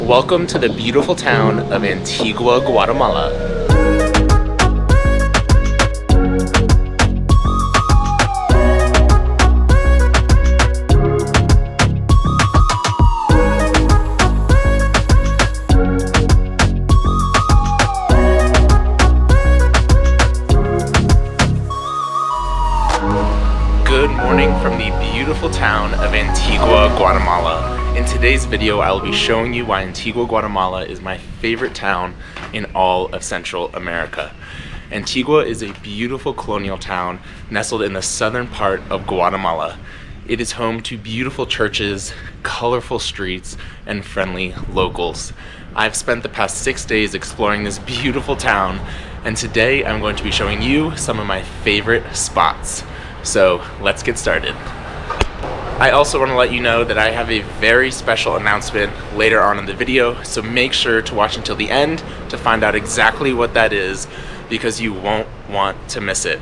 Welcome to the beautiful town of Antigua, Guatemala. Good morning from the beautiful town of Antigua, Guatemala. In today's video, I will be showing you why Antigua, Guatemala is my favorite town in all of Central America. Antigua is a beautiful colonial town nestled in the southern part of Guatemala. It is home to beautiful churches, colorful streets, and friendly locals. I've spent the past 6 days exploring this beautiful town, and today I'm going to be showing you some of my favorite spots. So let's get started. I also want to let you know that I have a very special announcement later on in the video, so make sure to watch until the end to find out exactly what that is, because you won't want to miss it.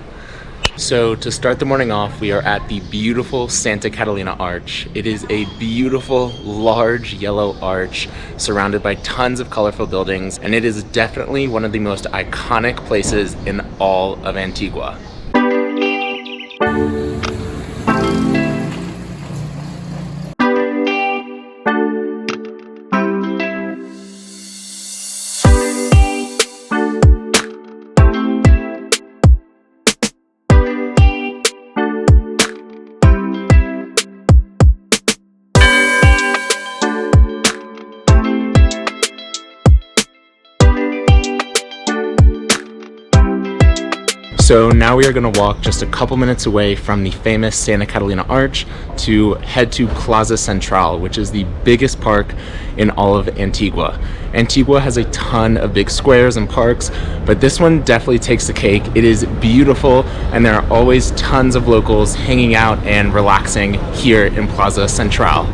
So to start the morning off, we are at the beautiful Santa Catalina Arch. It is a beautiful, large yellow arch surrounded by tons of colorful buildings, and it is definitely one of the most iconic places in all of Antigua. So now we are going to walk just a couple minutes away from the famous Santa Catalina Arch to head to Plaza Central, which is the biggest park in all of Antigua. Antigua has a ton of big squares and parks, but this one definitely takes the cake. It is beautiful, and there are always tons of locals hanging out and relaxing here in Plaza Central.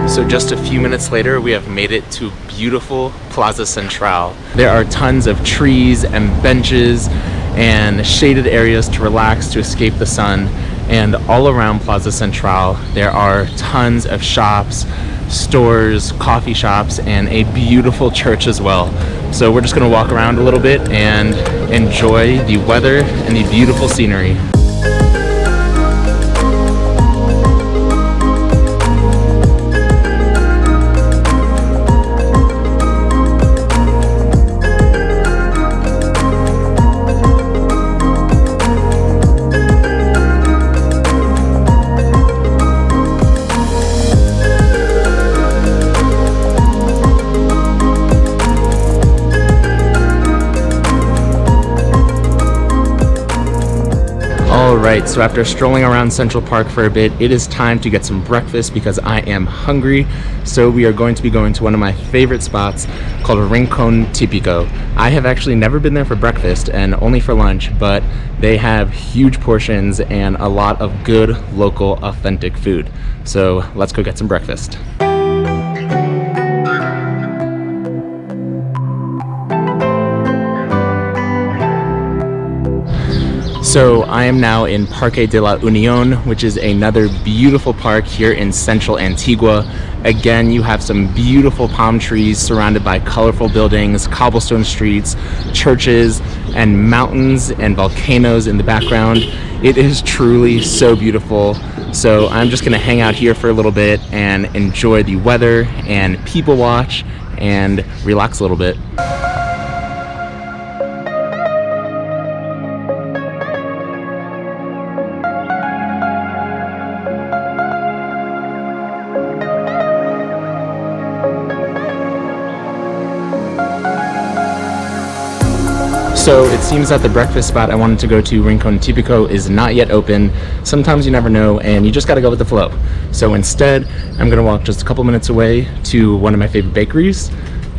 So just a few minutes later, we have made it to beautiful Plaza Central. There are tons of trees and benches and shaded areas to relax, to escape the sun. And all around Plaza Central, there are tons of shops, stores, coffee shops, and a beautiful church as well. So we're just gonna walk around a little bit and enjoy the weather and the beautiful scenery. Alright, so after strolling around Central Park for a bit, it is time to get some breakfast because I am hungry. So we are going to be going to one of my favorite spots called Rincon Típico. I have actually never been there for breakfast and only for lunch, but they have huge portions and a lot of good local authentic food. So let's go get some breakfast. So I am now in Parque de la Unión, which is another beautiful park here in central Antigua. Again, you have some beautiful palm trees surrounded by colorful buildings, cobblestone streets, churches, and mountains and volcanoes in the background. It is truly so beautiful. So I'm just gonna hang out here for a little bit and enjoy the weather and people watch and relax a little bit. So it seems that the breakfast spot I wanted to go to, Rincon Típico, is not yet open. Sometimes you never know, and you just gotta go with the flow. So instead, I'm gonna walk just a couple minutes away to one of my favorite bakeries,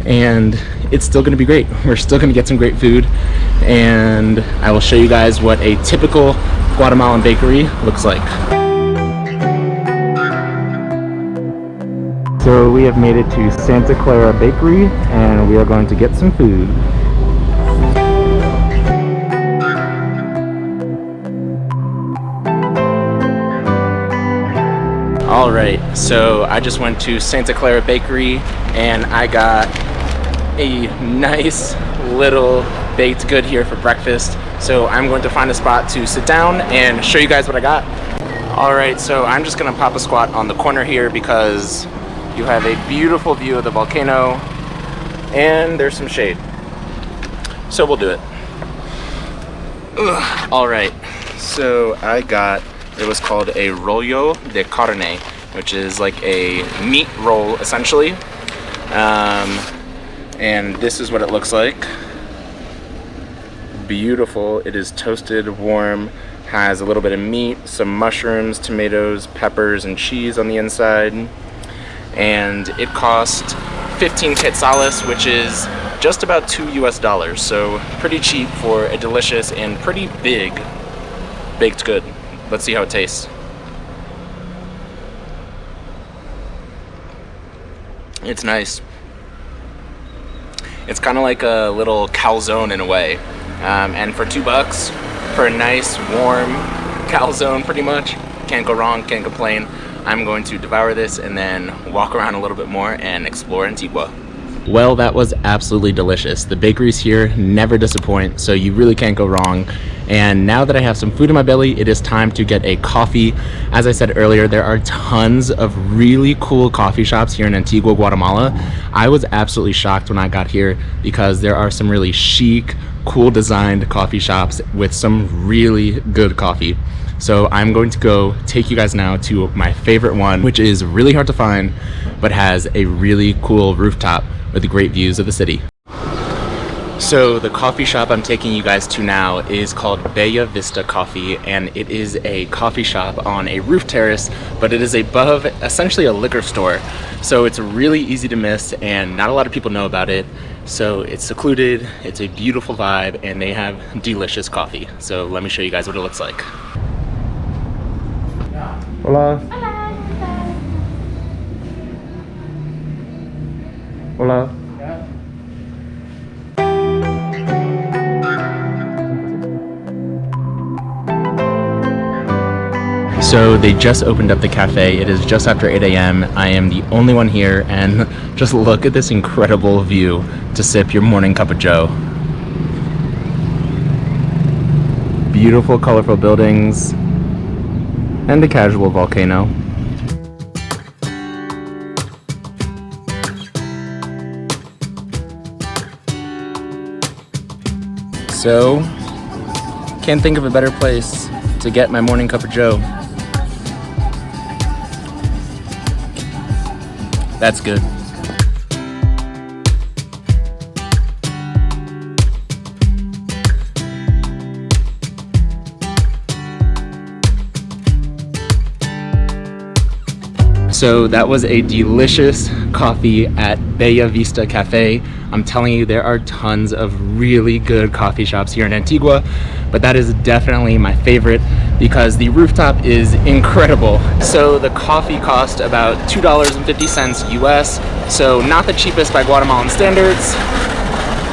and it's still gonna be great. We're still gonna get some great food, and I will show you guys what a typical Guatemalan bakery looks like. So we have made it to Santa Clara Bakery and we are going to get some food. Alright, so I just went to Santa Clara Bakery and I got a nice little baked good here for breakfast. So I'm going to find a spot to sit down and show you guys what I got. Alright, so I'm just gonna pop a squat on the corner here because you have a beautiful view of the volcano and there's some shade. So we'll do it. Alright, so I got, it was called a rollo de carne, which is like a meat roll essentially. And this is what it looks like. Beautiful. It is toasted, warm, has a little bit of meat, some mushrooms, tomatoes, peppers, and cheese on the inside. And it cost 15 quetzales, which is just about $2 US. So pretty cheap for a delicious and pretty big baked good. Let's see how it tastes. It's nice. It's kind of like a little calzone in a way. And for $2, for a nice warm calzone pretty much, can't go wrong, can't complain. I'm going to devour this and then walk around a little bit more and explore Antigua. Well, that was absolutely delicious. The bakeries here never disappoint, so you really can't go wrong. And now that I have some food in my belly, it is time to get a coffee. As I said earlier, there are tons of really cool coffee shops here in Antigua, Guatemala. I was absolutely shocked when I got here because there are some really chic, cool designed coffee shops with some really good coffee. So I'm going to go take you guys now to my favorite one, which is really hard to find, but has a really cool rooftop with great views of the city. So the coffee shop I'm taking you guys to now is called Bella Vista Coffee, and it is a coffee shop on a roof terrace, but it is above essentially a liquor store. So it's really easy to miss and not a lot of people know about it. So it's secluded, it's a beautiful vibe, and they have delicious coffee. So let me show you guys what it looks like. Hola. Hola. So they just opened up the cafe. It is just after 8 a.m. I am the only one here, and just look at this incredible view to sip your morning cup of joe. Beautiful, colorful buildings, and a casual volcano. So, can't think of a better place to get my morning cup of joe. That's good. So that was a delicious coffee at Bella Vista Cafe. I'm telling you, there are tons of really good coffee shops here in Antigua, but that is definitely my favorite because the rooftop is incredible. So the coffee cost about $2.50 US, so not the cheapest by Guatemalan standards.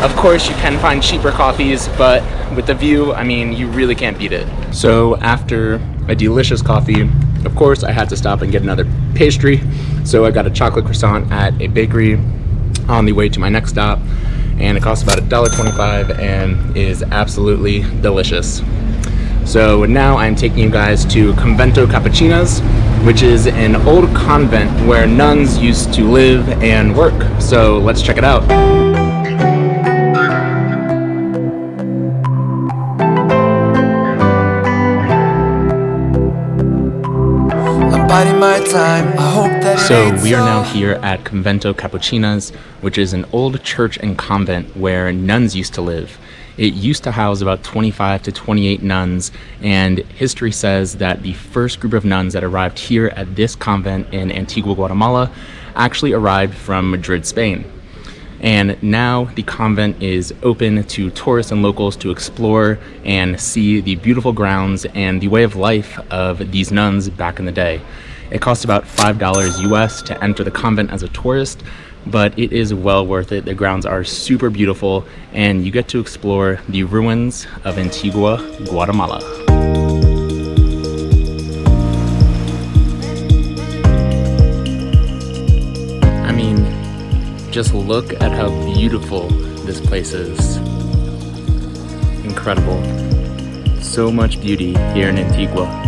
Of course, you can find cheaper coffees, but with the view, I mean, you really can't beat it. So after a delicious coffee, of course, I had to stop and get another pastry. So I got a chocolate croissant at a bakery on the way to my next stop, and it costs about $1.25 and is absolutely delicious. So now I'm taking you guys to Convento Capuchinas, which is an old convent where nuns used to live and work. So let's check it out. So we are now here at Convento Capuchinas, which is an old church and convent where nuns used to live. It used to house about 25 to 28 nuns, and history says that the first group of nuns that arrived here at this convent in Antigua, Guatemala, actually arrived from Madrid, Spain. And now the convent is open to tourists and locals to explore and see the beautiful grounds and the way of life of these nuns back in the day. It costs about $5 US to enter the convent as a tourist, but it is well worth it. The grounds are super beautiful, and you get to explore the ruins of Antigua, Guatemala. I mean, just look at how beautiful this place is. Incredible. So much beauty here in Antigua.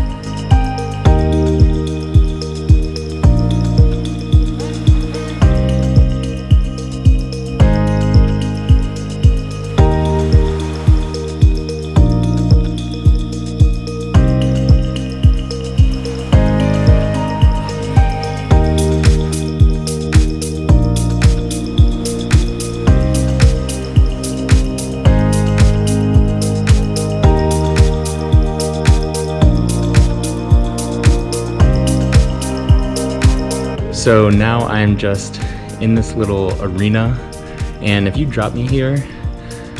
So now I'm just in this little arena, and if you drop me here,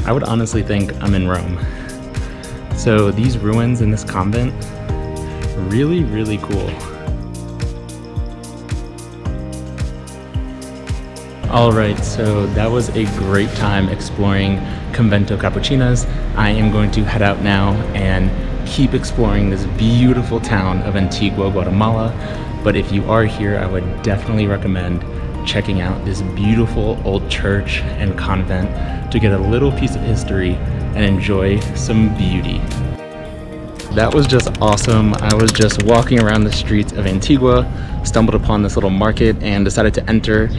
I would honestly think I'm in Rome. So these ruins in this convent, really, really cool. Alright, so that was a great time exploring Convento Capuchinas. I am going to head out now and keep exploring this beautiful town of Antigua, Guatemala. But if you are here, I would definitely recommend checking out this beautiful old church and convent to get a little piece of history and enjoy some beauty. That was just awesome. I was just walking around the streets of Antigua, stumbled upon this little market and decided to enter.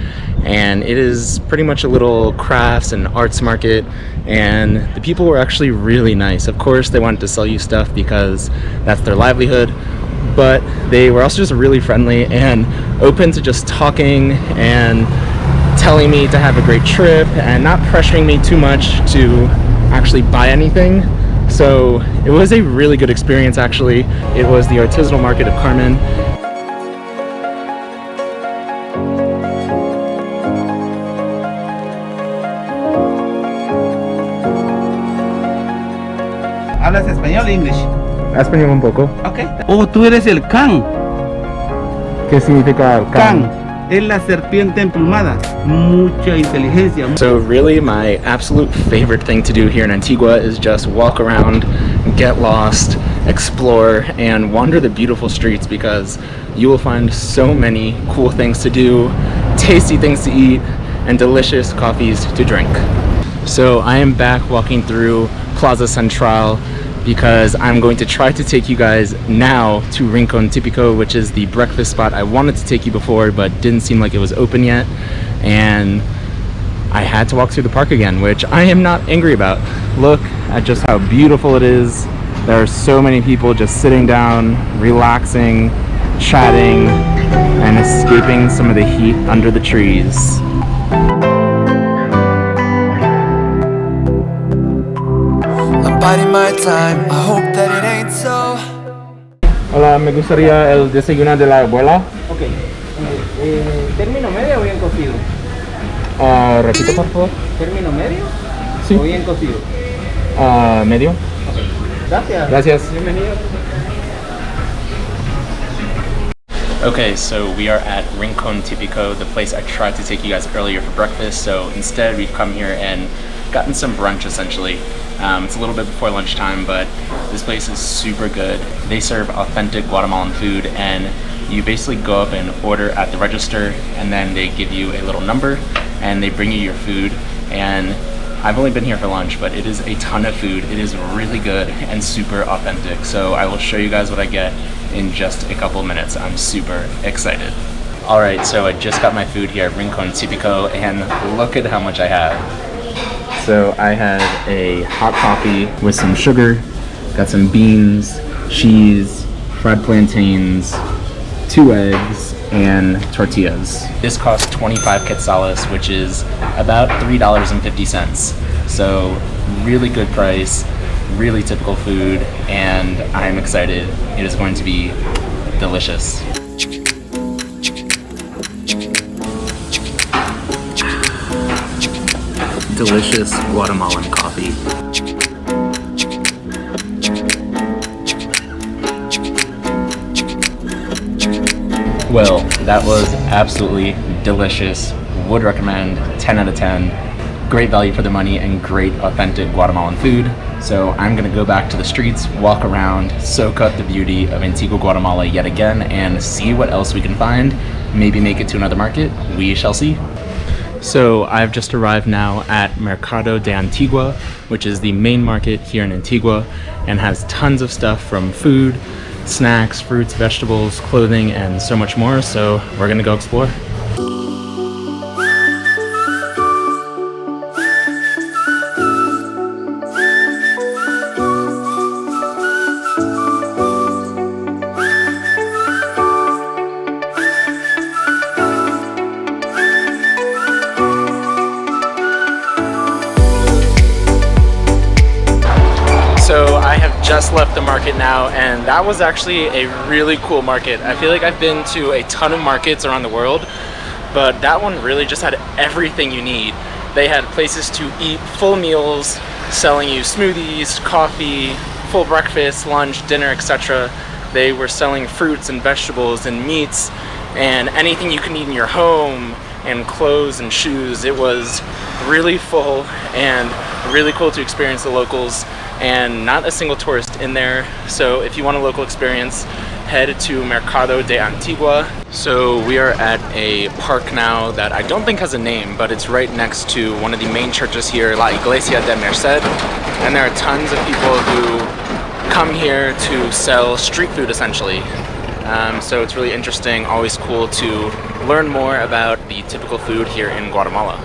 And it is pretty much a little crafts and arts market, and the people were actually really nice. Of course, they wanted to sell you stuff because that's their livelihood, but they were also just really friendly and open to just talking and telling me to have a great trip and not pressuring me too much to actually buy anything. So it was a really good experience actually. It was the Artisanal Market of Carmen. ¿Hablas español o English? Español un poco. Okay. Oh, tú eres el can. ¿Qué significa Can es la serpiente emplumada. Mucha inteligencia. So really my absolute favorite thing to do here in Antigua is just walk around, get lost, explore, and wander the beautiful streets, because you will find so many cool things to do, tasty things to eat, and delicious coffees to drink. So I am back walking through Plaza Central because I'm going to try to take you guys now to Rincon Típico, which is the breakfast spot I wanted to take you before but didn't seem like it was open yet, and I had to walk through the park again, which I am not angry about. Look at just how beautiful it is. There are so many people just sitting down, relaxing, chatting, and escaping some of the heat under the trees. Biding my time, I hope that it ain't so. Hola, me gustaría el desayuno de la abuela. Ok. ¿Término medio o bien cocido? Repito, por favor. ¿Término medio? Sí. ¿O bien cocido? Medio. Okay. Gracias. Gracias. Bienvenido. Okay, so we are at Rincon Típico, the place I tried to take you guys earlier for breakfast. So instead we've come here and gotten some brunch essentially. It's a little bit before lunchtime, but this place is super good. They serve authentic Guatemalan food, and you basically go up and order at the register, and then they give you a little number and they bring you your food. And I've only been here for lunch, but it is a ton of food. It is really good and super authentic. So I will show you guys what I get in just a couple of minutes. I'm super excited. All right, so I just got my food here at Rincon Típico, and look at how much I have. So I had a hot coffee with some sugar, got some beans, cheese, fried plantains, 2 eggs, and tortillas. This cost 25 quetzales, which is about $3.50. So really good price, really typical food, and I'm excited. It is going to be delicious. Delicious Guatemalan coffee. Well, that was absolutely delicious. Would recommend, 10 out of 10. Great value for the money and great authentic Guatemalan food. So I'm gonna go back to the streets, walk around, soak up the beauty of Antigua Guatemala yet again, and see what else we can find. Maybe make it to another market. We shall see. So I've just arrived now at Mercado de Antigua, which is the main market here in Antigua, and has tons of stuff from food, snacks, fruits, vegetables, clothing, and so much more. So we're gonna go explore. So I have just left the market now, and that was actually a really cool market. I feel like I've been to a ton of markets around the world, but that one really just had everything you need. They had places to eat full meals, selling you smoothies, coffee, full breakfast, lunch, dinner, etc. They were selling fruits and vegetables and meats and anything you can eat in your home, and clothes and shoes. It was really full and really cool to experience the locals, and not a single tourist in there. So if you want a local experience, head to Mercado de Antigua. So we are at a park now that I don't think has a name, but it's right next to one of the main churches here, La Iglesia de Merced. And there are tons of people who come here to sell street food essentially. So it's really interesting, always cool to learn more about the typical food here in Guatemala.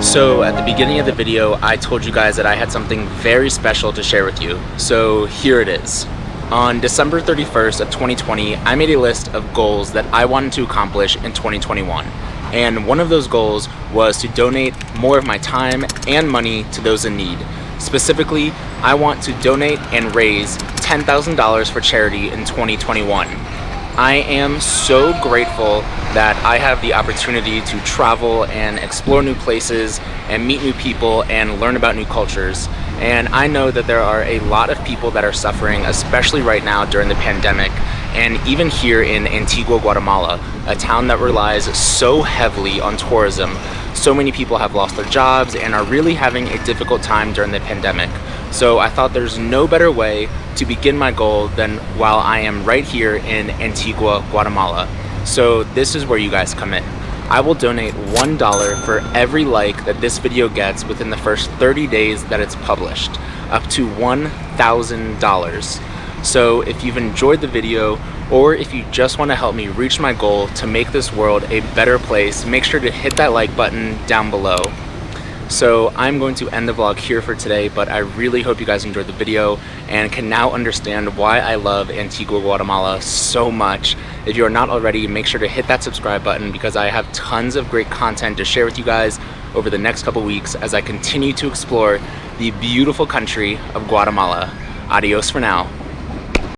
So at the beginning of the video, I told you guys that I had something very special to share with you. So here it is. On December 31st of 2020, I made a list of goals that I wanted to accomplish in 2021. And one of those goals was to donate more of my time and money to those in need. Specifically, I want to donate and raise $10,000 for charity in 2021. I am so grateful that I have the opportunity to travel and explore new places and meet new people and learn about new cultures. And I know that there are a lot of people that are suffering, especially right now during the pandemic, and even here in Antigua, Guatemala, a town that relies so heavily on tourism. So many people have lost their jobs and are really having a difficult time during the pandemic. So I thought there's no better way to begin my goal than while I am right here in Antigua, Guatemala. So this is where you guys come in. I will donate $1 for every like that this video gets within the first 30 days that it's published, up to $1,000. So if you've enjoyed the video, or if you just want to help me reach my goal to make this world a better place, make sure to hit that like button down below. So I'm going to end the vlog here for today, but I really hope you guys enjoyed the video and can now understand why I love Antigua, Guatemala so much. If you are not already, make sure to hit that subscribe button because I have tons of great content to share with you guys over the next couple weeks as I continue to explore the beautiful country of Guatemala. Adios for now.